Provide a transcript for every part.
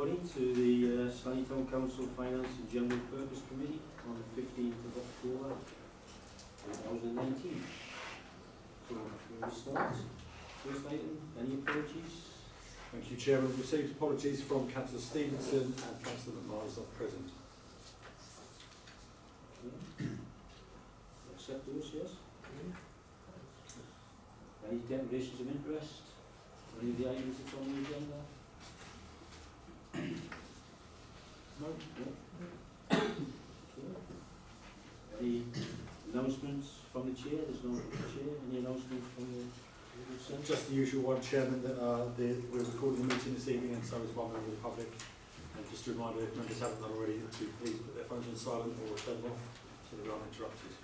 everybody to the Slaney Town Council Finance and General Purpose Committee on the 15th of October 2019. So we start. First item, any apologies? Thank you, Chairman. We've received apologies from Councillor Stevenson and Councillor McMahon not present. Okay. Accept those, yes? Any declarations of interest? Any of the items that's on the agenda? No? No? Okay. Any announcements from the chair? There's no chair. Any announcements from the centre? Just the usual one, Chairman, that we're recording the meeting this evening and so is one member of the public. And just a reminder, if members haven't done already, to please put their phones on silent or turn them off so they're uninterrupted.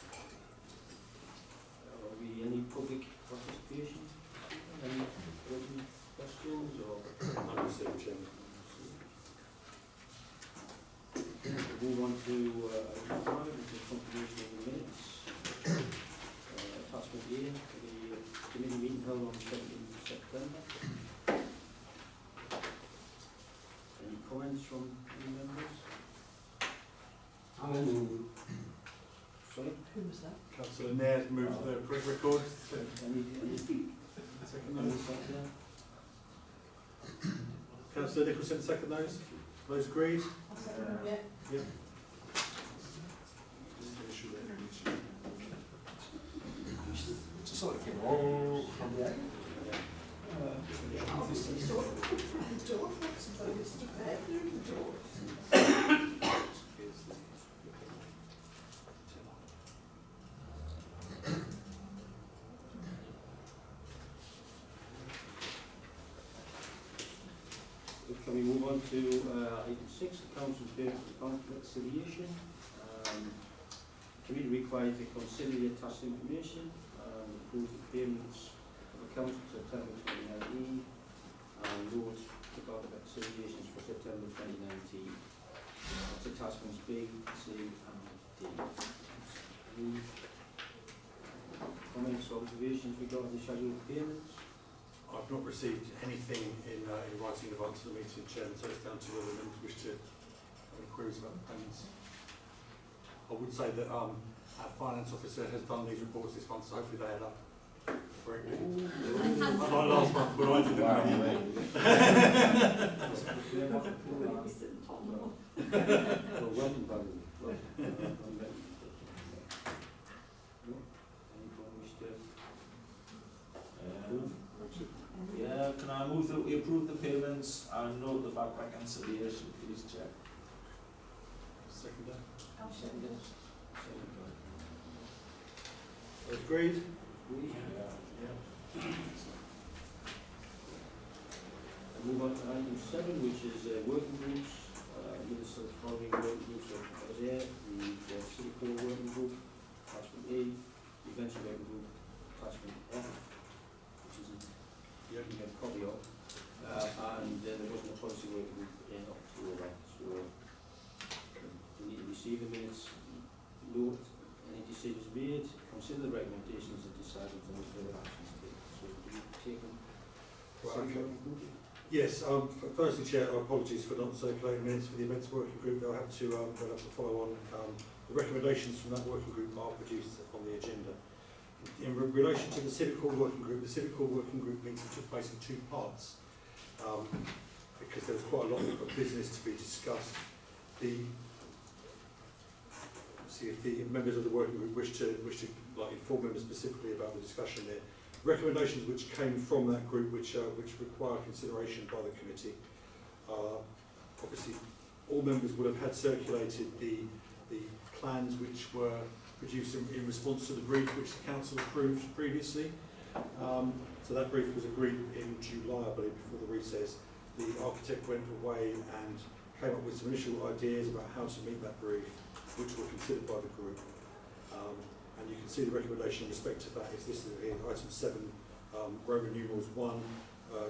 Are we any public participation? Any open questions or? None received, Chairman. We'll move on to item 5, which is confirmation of the minutes. Attachment A, the committee meeting held on 17th September. Any comments from any members? I'll move. Sorry? Who was that? Councillor Nairn moved the correct record. Any Second comments those. out there? Councillor Nicholson, second those. Those agreed? I'll second it. Yep. Just sort of came all from there. Obviously, sort of put the door, it's to bed, the door. Can we move on to item 6, the council payment for reconciliation? Committee required to consider the attached information, approve the payments of accounts for September 2019, and note about the reconciliations for September 2019. That's attachments B, C, and D. Any comments or observations regarding the schedule of payments? I've not received anything in writing in advance of the meeting, Chairman, so it's down to whether members wish to have any queries about the payments. I would say that our finance officer has done these reports this month, so hopefully they add up correctly. Like last month when I did them. Well, welcome, by the way. Anyone wish to approve? Yeah, can I move that we approve the payments and note the back reconciliation, please, Chair? Second that. I'll second it. Those agreed? Move on to item 7, which is working groups. Minutes of the following working groups are there. The City Core Working Group, attachment A, the Events Working Group, attachment F, which is you can get a copy of. And there wasn't a policy working group in October, so we need to receive the minutes, note any decisions made, consider the recommendations and decide if there are further actions taken. So do we take them? Right, okay. Yes, firstly, Chair, apologies for not circulating minutes for the events working group. They'll have to follow on. The recommendations from that working group are produced on the agenda. In relation to the Civic Hall working group, the Civic Hall working group meeting took place in 2 parts because there was quite a lot of business to be discussed. See if the members of the working group wish to inform members specifically about the discussion there. Recommendations which came from that group, which require consideration by the committee. Obviously, all members would have had circulated the plans which were produced in response to the brief which the council approved previously. So that brief was agreed in July, I believe, before the recess. The architect went away and came up with some initial ideas about how to meet that brief, which were considered by the group. And you can see the recommendation in respect to that is listed in item 7, Roman numerals 1,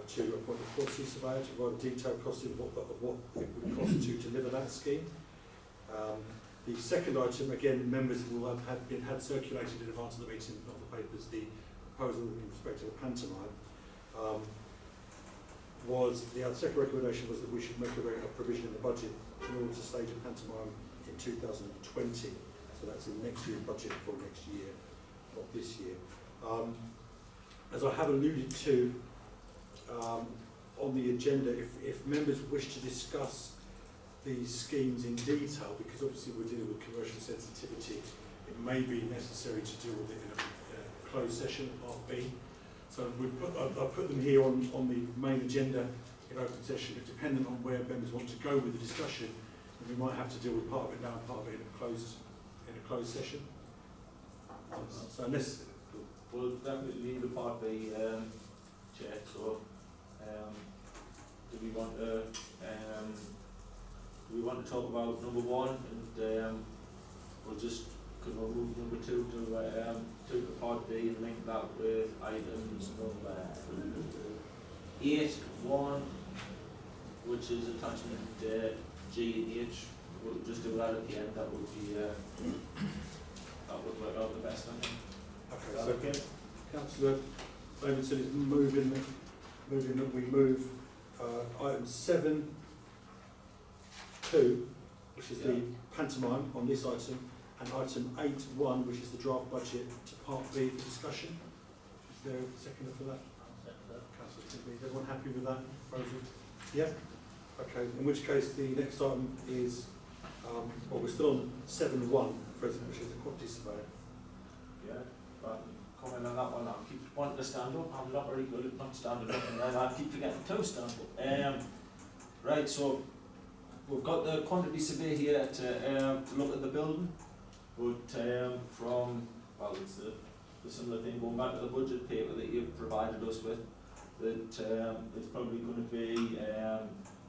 to appoint a quantity surveyor to provide a detailed costing of what it would cost to deliver that scheme. The second item, again, members will have had circulated in advance of the meeting of the papers, the proposal in respect of a pantomime. was, the second recommendation was that we should make a provision in the budget in order to stage a pantomime in 2020. So that's in next year's budget for next year, not this year. As I have alluded to on the agenda, if members wish to discuss these schemes in detail, because obviously we're dealing with commercial sensitivity, it may be necessary to deal with it in a closed session, Part B. So I've put them here on the main agenda in open session. It's dependent on where members want to go with the discussion, and we might have to deal with part of it now and part of it in a closed session. So unless We'll definitely leave the Part B, Chair, so, do we want to talk about number one, and, we'll just, could we move number two to Part B and link that with items number 8.1, which is attachment G and H. We'll just do that at the end, that would be, that would work out the best, I think. okay, Is that so okay? Councillor Davidson is moving that we move item 7.2, which is the pantomime on this item, and item 8.1, which is the draft budget, to Part B for discussion. Is there a seconder for that? Councillor Timby, is everyone happy with that proposal? Yeah? Okay, in which case the next item is, well, we're still on 7.1, President, which is the quantity surveyor. Yeah, but comment on that one, I keep wanting to stand up, I'm not very good at not standing up, and then I keep forgetting to stand up. Right, so we've got the quantity survey here to look at the building, but from, well, it's the similar thing going back to the budget paper that you've provided us with, that it's probably going to be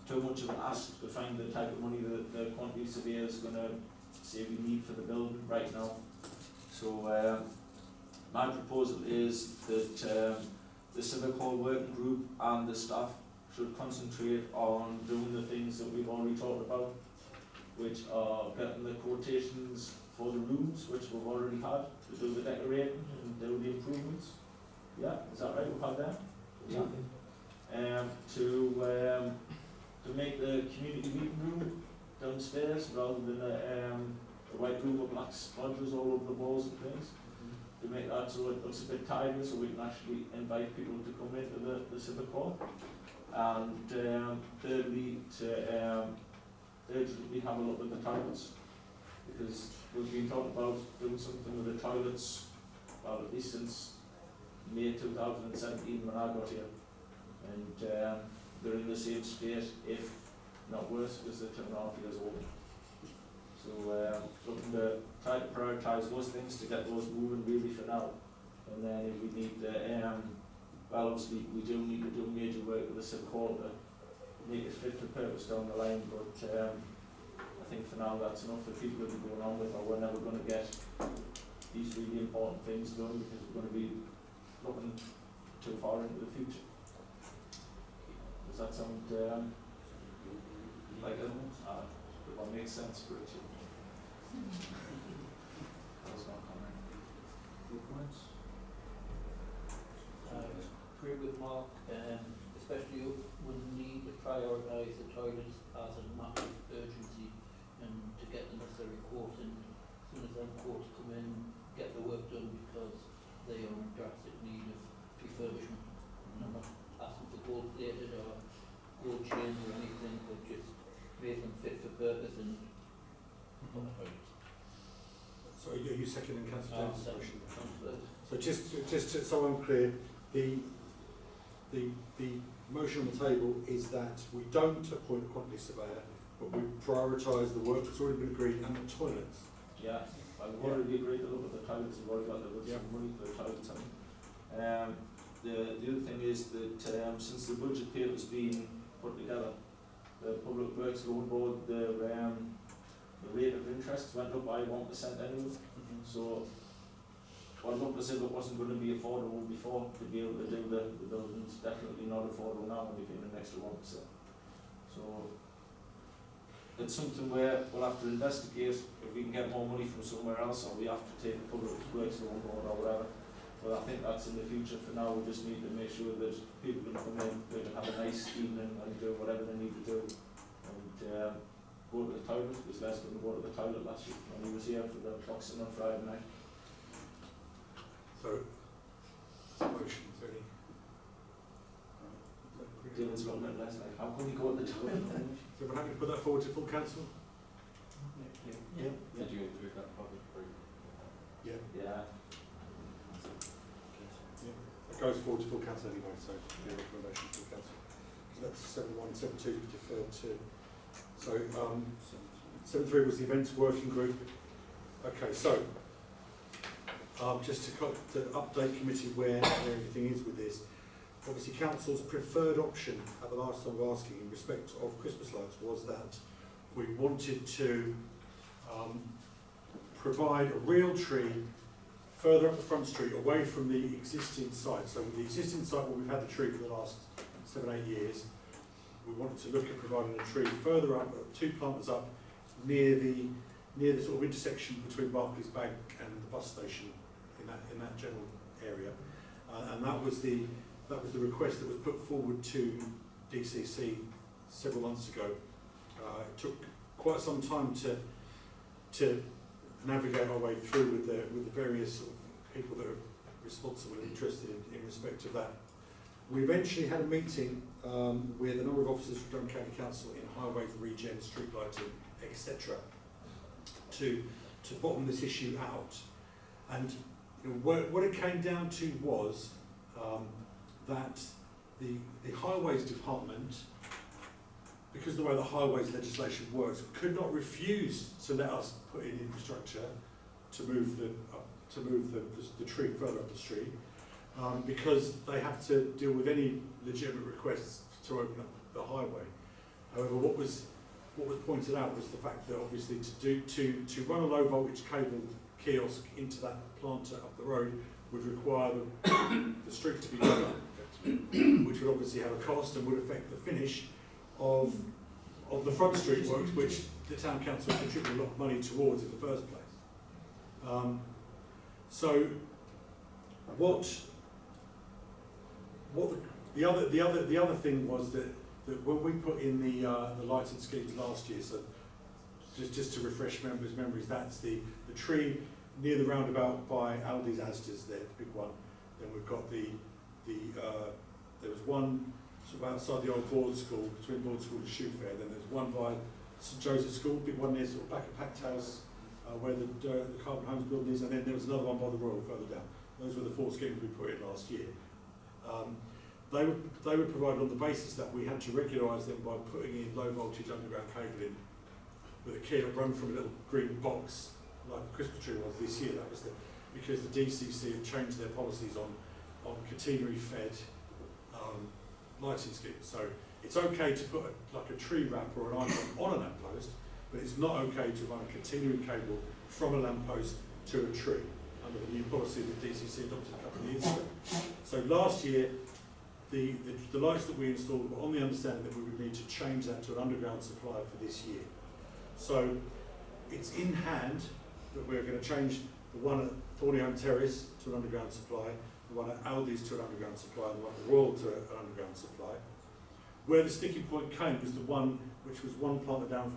too much of an ask to find the type of money that the quantity surveyor is going to say we need for the building right now. So my proposal is that the Civic Hall Working Group and the staff should concentrate on doing the things that we've already talked about, which are getting the quotations for the rooms, which we've already had, to do the decorating and do the improvements. Yeah, is that right? We've had that? Yeah. To make the community meeting room downstairs rather than a white room with black splodgers all over the walls and things. To make that so it looks a bit tidier, so we can actually invite people to come into the Civic Hall. And thirdly, to urgently have a look at the toilets, because we've been talking about doing something with the toilets, well, at least since May 2017 when I got here, and they're in the same state, if not worse, because they're 2.5 years old. So looking to try to prioritise those things to get those moving really for now, and then if we need well, obviously we do need to do major work with the Civic Hall to make it fit for purpose down the line, but I think for now that's enough for people to be going on with, or we're never going to get these really important things done, because we're going to be looking too far into the future. Does that sound like what makes sense for it? That was my comment. Any comments? Agree with Mark, especially when we need to prioritise the toilets as a matter of urgency, and to get the necessary quotes in. As soon as them quotes come in, get the work done, because they are in drastic need of refurbishment. And I'm not asking for gold plated or gold chains or anything, but just make them fit for purpose and So are you seconding Councillor Davis' motion? Councillor. So just so I'm clear, the motion on the table is that we don't appoint a quantity surveyor, but we prioritise the work that's already been agreed and the toilets. Yeah, I've already agreed to look at the toilets, we've already got some money for the toilets. The other thing is that since the budget paper's been put together, the Public Works Loan Board, the rate of interest went up by 1% anyway. So I'd love to say it wasn't going to be affordable before to be able to do the buildings. Definitely not affordable now when you're paying an extra 1%. So it's something where we'll have to investigate if we can get more money from somewhere else, or we have to take the Public Works Loan Board or whatever. But I think that's in the future. For now, we just need to make sure that people can come in, they can have a nice evening and do whatever they need to do. And go to the toilet. There's less people go to the toilet last week when he was here for the boxing on Friday night. So, motion, is there any? Dylan's got it last night. How can we go to the toilet? So we're happy to put that forward to full council? Yeah. Did you include that public group? Yeah. Yeah. It goes forward to full council anyway, so it'll be a recommendation to full council. So that's 7.1 and 7.2 deferred to. So 7.3 was the events working group. Okay, so just to update committee where everything is with this. Obviously, council's preferred option at the last time of asking in respect of Christmas lights was that we wanted to provide a real tree further up the front street, away from the existing site. So with the existing site where we've had the tree for the last 7-8 years, we wanted to look at providing a tree further up, 2 planters up, near the sort of intersection between Barclays Bank and the bus station in that general area. And that was the request that was put forward to DCC several months ago. It took quite some time to navigate our way through with the various sort of people that are responsible and interested in respect of that. We eventually had a meeting with a number of officers from Durham County Council in highways, regen, street lighting, etc. to bottom this issue out. And you know, what it came down to was that the highways department, because of the way the highways legislation works, could not refuse to let us put in infrastructure to move the tree further up the street, because they have to deal with any legitimate requests to open up the highway. However, what was pointed out was the fact that obviously to run a low voltage cable kiosk into that planter up the road would require the street to be dug up, which would obviously have a cost and would affect the finish of the front street works, which the town council contributed a lot of money towards in the first place. So the other thing was that when we put in the lighting schemes last year, so just to refresh members' memories, that's the tree near the roundabout by Aldi's Asda's there, the big one. Then we've got there was one sort of outside the old board school, between board school and shoe fair. Then there's one by St Joseph's School, big one near sort of back of Pact House, where the Carbon Homes building is, and then there was another one by the Royal further down. Those were the 4 schemes we put in last year. They were provided on the basis that we had to regularise them by putting in low voltage underground cabling with a key that run from a little green box like the Christmas tree was this year. That was because the DCC had changed their policies on catenary fed lighting schemes. So it's okay to put a tree wrap or an icon on a lamppost, but it's not okay to run a continuing cable from a lamppost to a tree under the new policy that DCC adopted a couple of years ago. So last year, the lights that we installed were on the understanding that we would need to change that to an underground supply for this year. So it's in hand that we're going to change the one at Thorneyholme Terrace to an underground supply, the one at Aldi's to an underground supply, and the one at Royal to an underground supply. Where the sticking point came was the one which was one planter down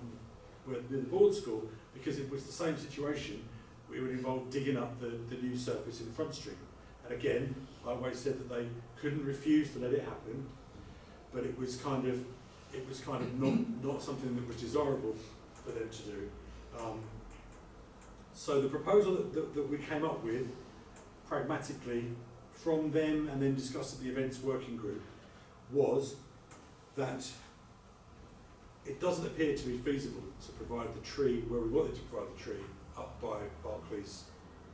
from near the board school, because it was the same situation. It would involve digging up the new surface in Front Street. And again, I always said that they couldn't refuse to let it happen, but it was kind of not something that was desirable for them to do. So the proposal that we came up with, pragmatically, from them and then discussed at the events working group, was that it doesn't appear to be feasible to provide the tree where we wanted to provide the tree up by Barclays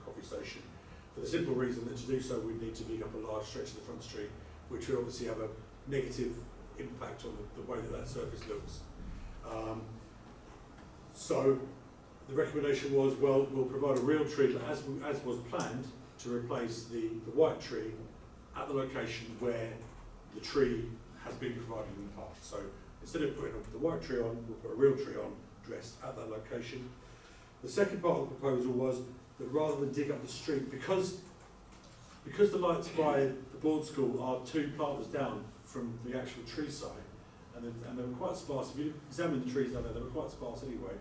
Coffee Station, for the simple reason that to do so we'd need to dig up a large stretch of the Front Street, which would obviously have a negative impact on the way that surface looks. So the recommendation was, well, we'll provide a real tree, as was planned, to replace the white tree at the location where the tree has been provided in the past. So instead of putting the white tree on, we'll put a real tree on, dressed at that location. The second part of the proposal was that rather than dig up the street, because because the lights by the board school are 2 partners down from the actual tree site, and they were quite sparse. If you examine the trees down there, they were quite sparse anyway.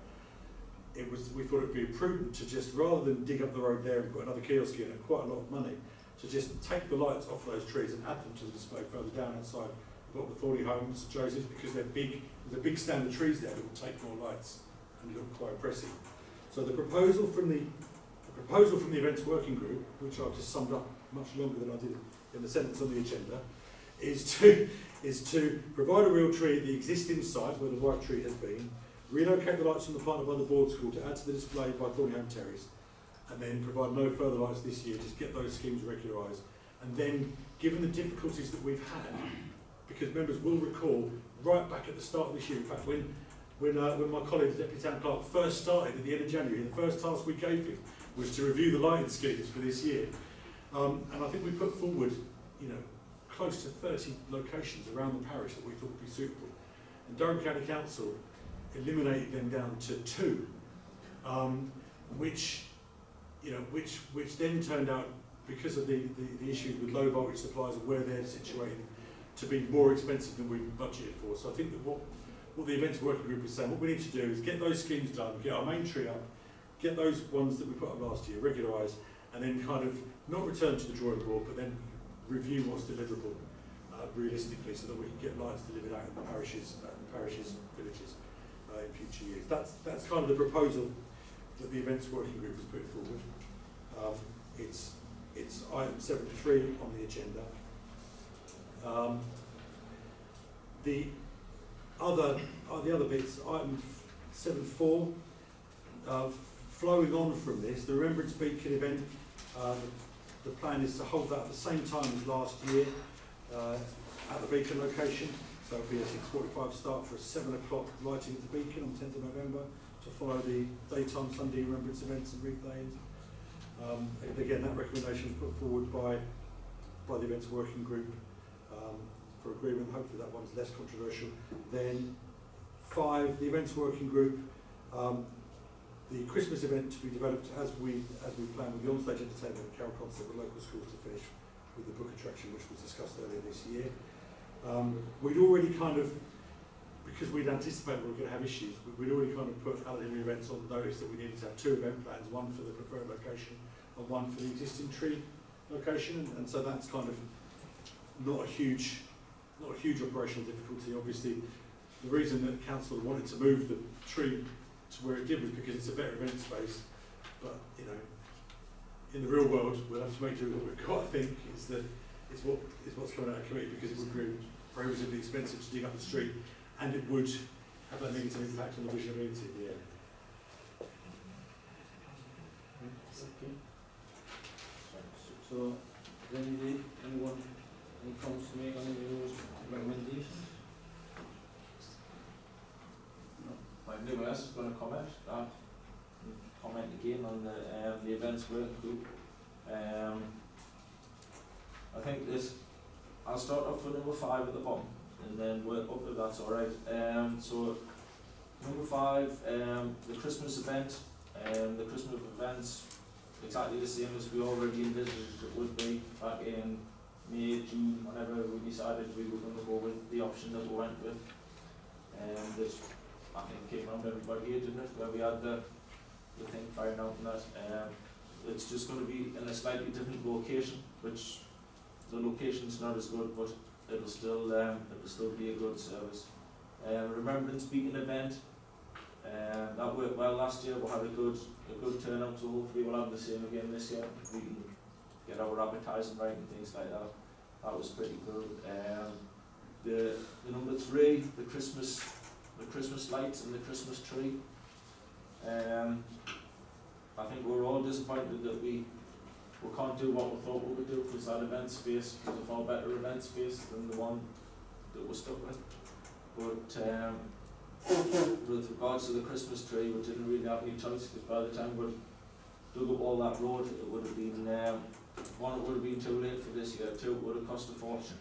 We thought it would be prudent to just, rather than dig up the road there and put another kiosk in at quite a lot of money, to just take the lights off those trees and add them to the display further down outside the Thorny Home, St Joseph's, because they're big. There's a big stand of trees there that will take more lights and look quite impressive. So the proposal from the events working group, which I've just summed up much longer than I did in the sentence on the agenda, is to provide a real tree at the existing site where the white tree has been, relocate the lights from the partner by the board school to add to the display by Thornham Terrace, and then provide no further lights this year, just get those schemes regularised. And then, given the difficulties that we've had, because members will recall, right back at the start of this year, in fact, when my colleague, the Deputy Town Clerk, first started at the end of January, the first task we gave him was to review the lighting schemes for this year. And I think we put forward, close to 30 locations around the parish that we thought would be suitable. And Durham County Council eliminated them down to 2, which then turned out, because of the issues with low voltage supplies and where they're situated, to be more expensive than we budgeted for. So I think that what the events working group is saying, what we need to do is get those schemes done, get our main tree up, get those ones that we put up last year regularised, and then kind of not return to the drawing board, but then review what's deliverable realistically, so that we can get lights delivered out in the parishes, villages in future years. That's kind of the proposal that the events working group has put forward. It's item 7.3 on the agenda. The other bits, item 7.4, flowing on from this, the Remembrance Beacon event, the plan is to hold that at the same time as last year at the Beacon location. So it'll be a 6:45 start for a 7 o'clock lighting at the Beacon on 10th of November to follow the daytime Sunday Remembrance events and wreath layings. And again, that recommendation was put forward by the events working group for agreement. Hopefully that one's less controversial. Then 5, the events working group, the Christmas event to be developed as we plan, with the onstage entertainment and carol concert with local schools to finish with the book attraction, which was discussed earlier this year. We'd already because we'd anticipated we were going to have issues, we'd already kind of put Alan Henry Events on notice that we needed to have 2 event plans, one for the preferred location and one for the existing tree location, and so that's kind of not a huge operational difficulty. Obviously, the reason that council wanted to move the tree to where it did was because it's a better event space, but in the real world we'll have to make do with what we've got. I think is what's coming out of committee, because it would be prohibitively expensive to dig up the street, and it would have a negative impact on the visibility of the area. Okay. So, anyone, any comments to make on any of those recommendations? No. Nicholas is going to comment. Comment again on the events working group. I think I'll start off with number 5 at the bottom, and then work up if that's all right. So number 5, the Christmas event. The Christmas event's exactly the same as we already envisaged it would be back in May, June, whenever we decided we were going to go with the option that we went with. This, I think, came around everybody here, didn't it? Where we had the thing firing out and that. It's just going to be in a slightly different location, which the location's not as good, but it'll still be a good service. Remembrance Beacon event. That worked well last year. We had a good turnout, so hopefully we'll have the same again this year. We can get our advertising right and things like that. That was pretty good. The number 3, the Christmas lights and the Christmas tree. I think we're all disappointed that we can't do what we thought we would do, because that event space was a far better event space than the one that we're stuck with. But with regards to the Christmas tree, we didn't really have any choice, because by the time we dug up all that road, it would have been, 1, it would have been too late for this year, 2, it would have cost a fortune,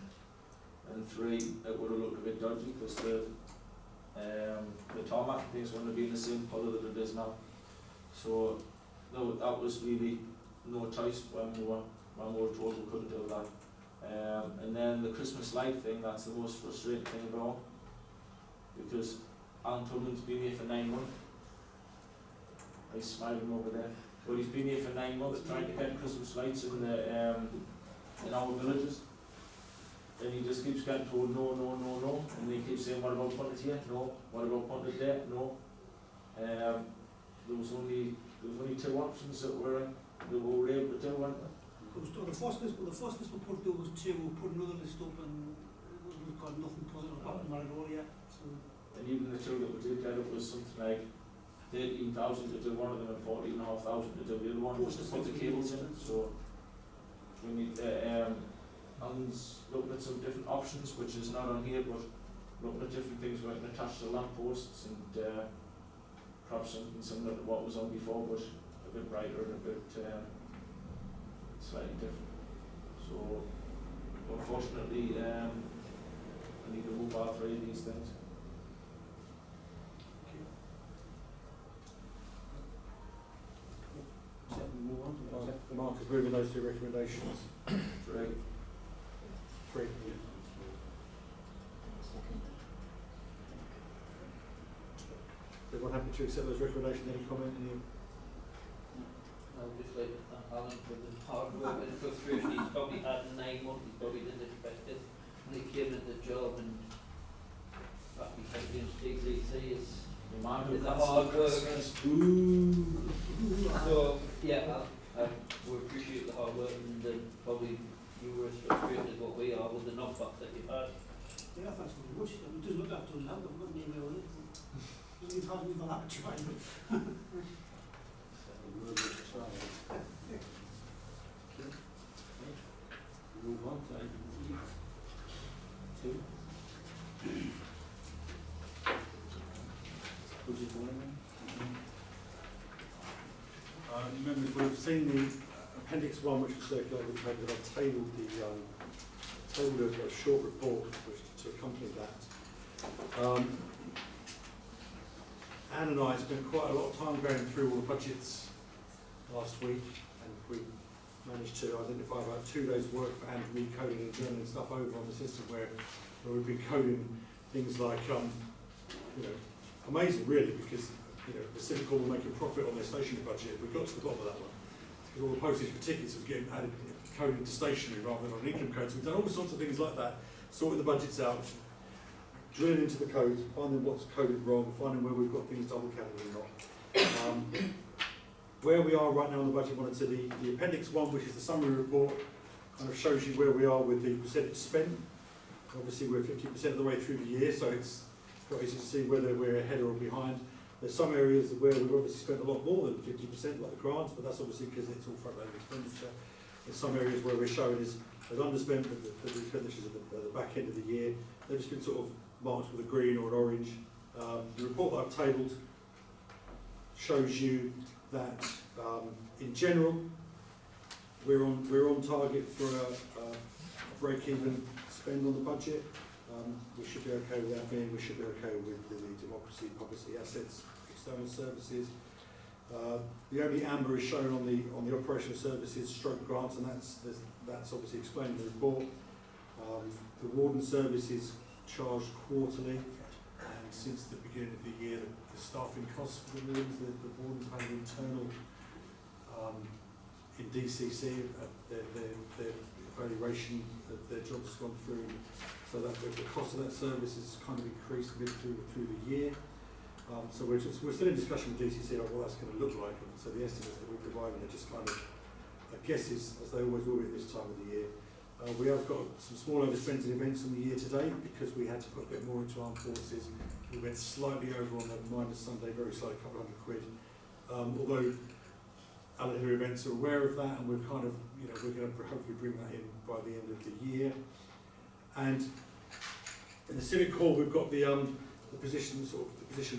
and 3, it would have looked a bit dodgy, because the tarmac things wouldn't have been the same colour that it is now. So no, that was really no choice when we when we were told we couldn't do that. And then the Christmas light thing, that's the most frustrating thing of all, because Alan Tubman's been here for 9 months. He's smiling over there. But he's been here for 9 months trying to get Christmas lights in our villages. And he just keeps getting told no, no, no, no. And they keep saying, what about putting it here? No. What about putting it there? No. There was only 2 options that were able to do, weren't there? So the first list we put there was 2, we put another list up and we've got nothing positive happening at all yet. So And even the 2 that we did get, it was something like 13,000 to do one of them and 14,500 to do the other one, just to put the cables in. So we need, Alan's looking at some different options, which is not on here, but looking at different things we can attach to lamp posts and perhaps something similar to what was on before, but a bit brighter and a bit slightly different. So unfortunately, I need to move all 3 of these things. So we move on to the next. Mark is moving those 2 recommendations. Right. 3. Everyone happy to accept those recommendations? Any comment? I would just like to thank Alan for the hard work and frustration. He's probably had 9 months, he probably didn't expect it. And he came in the job and that became DCC is The man who It's a cuts hard the work. Christmas. so yeah, we appreciate the hard work and probably you were as frustrated as what we are with the knockback that you've had. yeah, thanks very much. It doesn't look after now, I've got an email on it. Doesn't even have me for that trying. We'll just try it. Okay. Move on to item E2. Budget amendment. Members, we've seen the Appendix 1, which was circulated, which had tabled a short report which to accompany that. Anne and I spent quite a lot of time going through all the budgets last week, and we managed to identify about 2 days' work for Anne recoding and journaling stuff over on the system where we've been coding things like, amazing really, because the Civic Hall will make a profit on their stationery budget. We got to the bottom of that one because all the postage for tickets was getting added coded to stationery rather than on income codes. We've done all sorts of things like that, sorting the budgets out, drilling into the codes, finding what's coded wrong, finding where we've got things double counted or not. Where we are right now on the budget monitor, the Appendix 1, which is the summary report, kind of shows you where we are with the percentage spent. Obviously we're 50% of the way through the year, so it's quite easy to see whether we're ahead or behind. There's some areas where we've obviously spent a lot more than 50%, like the grants, but that's obviously because it's all front-loaded expenditure. There's some areas where we're showing as underspent, but the expenditures at the back end of the year, they've just been sort of marked with a green or an orange. The report that I've tabled shows you that in general we're on target for a break-even spend on the budget. We should be okay with that being. We should be okay with the democracy, publicity, assets, external services. The only amber is shown on the operational services stroke grants, and that's obviously explained in the report. The warden service is charged quarterly, and since the beginning of the year, the staffing costs for the wardens, the wardens have an internal in DCC, their evaluation of their jobs has gone through, so that the cost of that service has kind of increased a bit through the year. So we're still in discussion with DCC on what that's going to look like, and so the estimates that we're providing are just kind of guesses, as they always will be at this time of the year. We have got some small overspends in events on the year to date because we had to put a bit more into armed forces. We went slightly over on the minus Sunday, very slightly, a couple £100. Although Alan Hill events are aware of that, and we're kind of, we're going to hopefully bring that in by the end of the year. And in the Civic Hall, we've got the position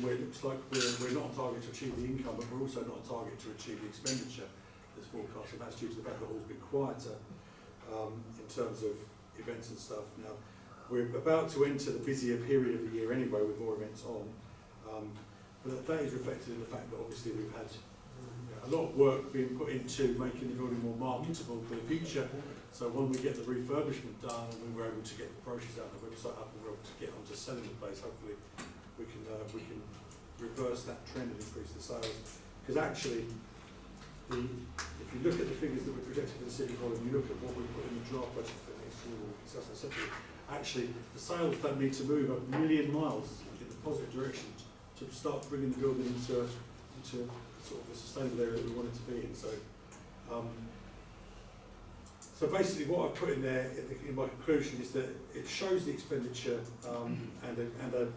where it looks like we're not on target to achieve the income, but we're also not on target to achieve the expenditure that's forecast, and that's due to the fact that the hall's been quieter in terms of events and stuff. Now, we're about to enter the busier period of the year anyway with more events on, but that is reflected in the fact that obviously we've had a lot of work being put into making the building more marketable for the future. So when we get the refurbishment done and we were able to get the brochures out on the website up and we're able to get onto selling the place, hopefully we can reverse that trend and increase the sales. Because actually, if you look at the figures that we're projecting for the City Hall and you look at what we put in the draft budget for next year, we'll discuss that separately, actually the sales don't need to move a million miles in the positive direction to start bringing the building into sort of the sustainable area that we want it to be in. So basically what I've put in there in my conclusion is that it shows the expenditure and a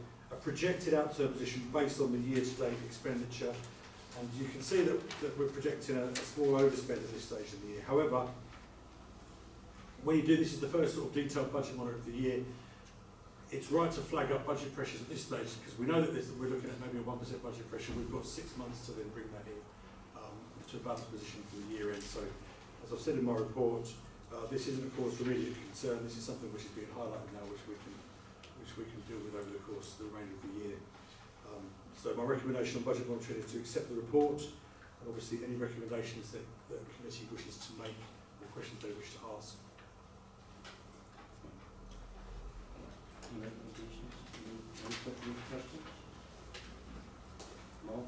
projected outturn position based on the year-to-date expenditure. And you can see that we're projecting a small overspend at this stage of the year. However, when you do this is the first sort of detailed budget monitor of the year, it's right to flag up budget pressures at this stage because we know that we're looking at maybe a 1% budget pressure. We've got 6 months to then bring that in to a balanced position for the year end. So, as I've said in my report, this isn't a cause for immediate concern. This is something which is being highlighted now, which we can deal with over the course of the remainder of the year. So my recommendation on budget monitoring is to accept the report, and obviously any recommendations that the committee wishes to make or questions they wish to ask. Any recommendations? Any questions? Mark?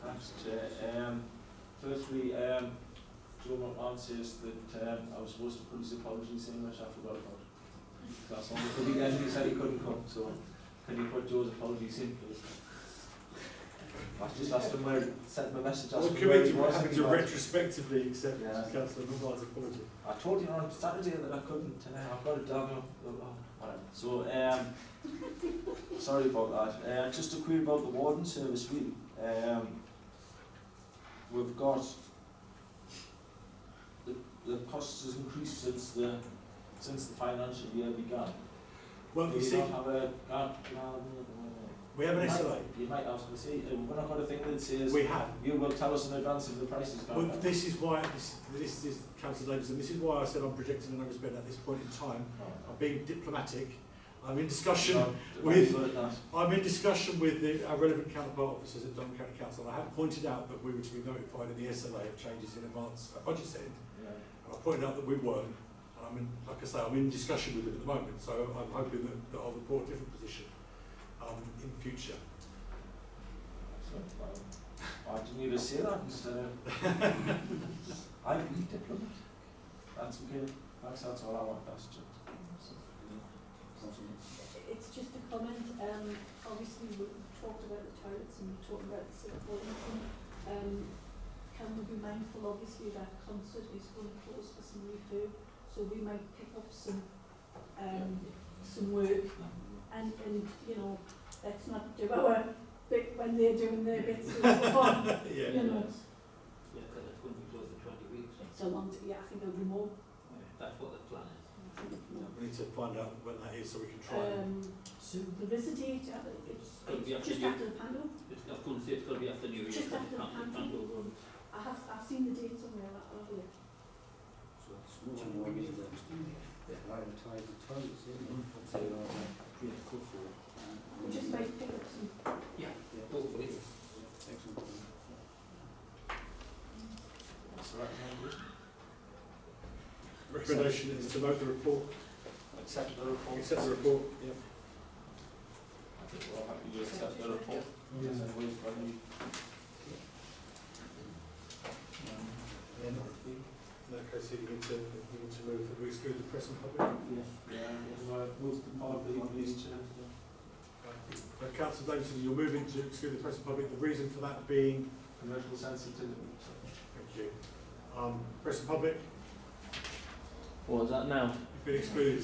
Thanks, Chair. Firstly, Joe McMahon says that I was supposed to put his apologies in, which I forgot about. That's on the weekend, he said he couldn't come, so can you put Joe's apologies in, please? I just asked him where, sent him a message The asking where he committee was. having to retrospectively accept Yeah. Councillor McMahon's apology. I told you on Saturday that I couldn't, I've got it down, whatever. So, sorry about that. Just a query about the warden service, really. We've got, the cost has increased since the financial year began. Well, Do you we see, not have a, we have an SLA. You might ask me, see, we've not got a thing that says, We have. you will tell us in advance if the price is going Well, up. this is why, this is Councillor Davis, and this is why I said I'm projecting an overspend at this point in time. I'm being diplomatic. I'm in discussion I'm in discussion with our relevant counterpart officers at Durham County Council. I have pointed out that we were to be notified in the SLA of changes in advance budget setting, Yeah. and I pointed out that we weren't. And I'm in, like I say, I'm in discussion with them at the moment, so I'm hoping that I'll report a different position in future. Why didn't you just say that instead of... I'd be diplomat. That's okay. That's all I want, that's just... It's just a comment, obviously we've talked about the toilets and we've talked about the supporting. Can we be mindful obviously that concert is going to close for some refurb, so we might pick up some work and you know, let's not do our bit when they're doing their bits of fun, Yeah. you know. Yeah, because it's going to be closed for 20 weeks. It's a long, I think there'll be more. That's what the plan is. We need to find out when that is so we can try and There is a date, it's It'll be after just New- after the panel. I was going to say it's going to be after New Year. Just because after the the Pandora. Pandora run. I've seen the date somewhere, I'll have a look. So it's more than one is that they're prioritised the toilets, isn't it? So they're pretty full for it. We just might pick up some. Yeah, Yeah. hopefully. Excellent. That's the recommendation. recommendation is to note the report. Accept the report. Accept the report. Yeah. I think we're all happy to accept the report. Yes, I will, probably. In that case, you need to move that we exclude the press and public. Yes. Yeah, we'll move the part of the police chair. Councillor Davidson, you're moving to exclude the press and public. The reason for that being, Commercial sensitivity. thank you. Press and public, What was that now? you've been excluded.